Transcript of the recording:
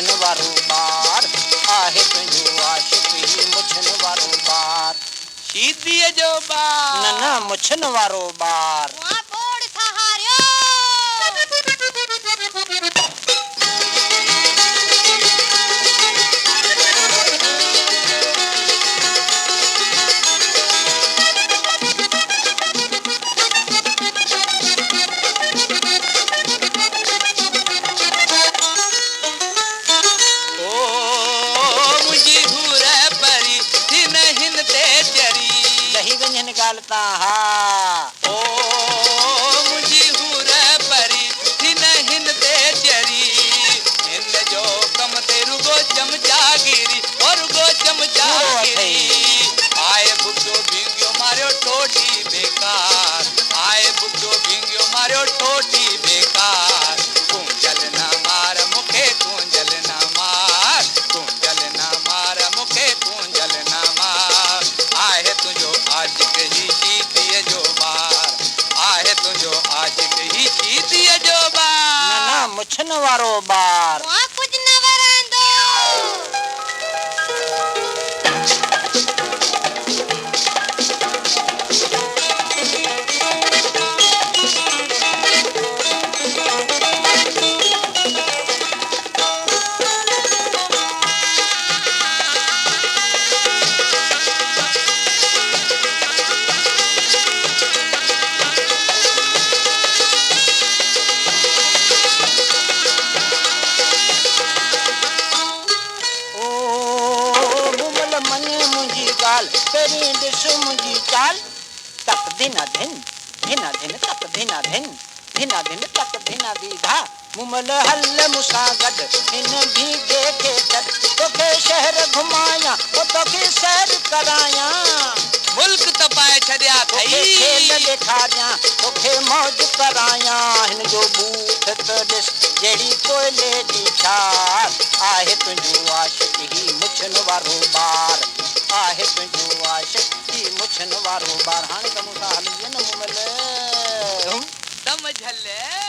मुछन वारो बार आहे तुंहिंजो आशिक ही मुछन वारो बार शीदीअ जो बार न न मुछन वारो बार निकालता हा ओ मुझी हूर परी हिन हिन ते चरी हिन जो कम ते रुगो चमचागिरी और रुगो चमचागिरी आए बुगो भिंगियो मारियो टोटी बेकार आए बुगो भिंगियो मारियो टोटी बेकार कुंजल ना मार मुखे कुंजल ना मार कुंजल ना मार मुखे कुंजल ना मार आहे तुझो आशिक ही शीदीअ जो बार आहे तुझो आशिक ही शीदीअ जो बार न न मुछन वारो बार कुछ न वरंदो तेरी दिस मुझी चाल तक धिना धिन तक धिना धिन तक धिना दीधा मुमल हल मुसा गड हिन भीगे के छड तोखे शहर घुमाया ओ तोखे सैर कराया मुल्क तपाए छड़िया थई खेल दिखारिया तोखे मौज कराया हिन जो बूथ त ॾिस जहिड़ी कोयले जी छार आहे तुंहिंजो आशिक ही मुछन वारो बार आहे तुंहिंजो आशिक ही मुछन वारो बार हाणे त मूंसां हली न मुमल समझ ले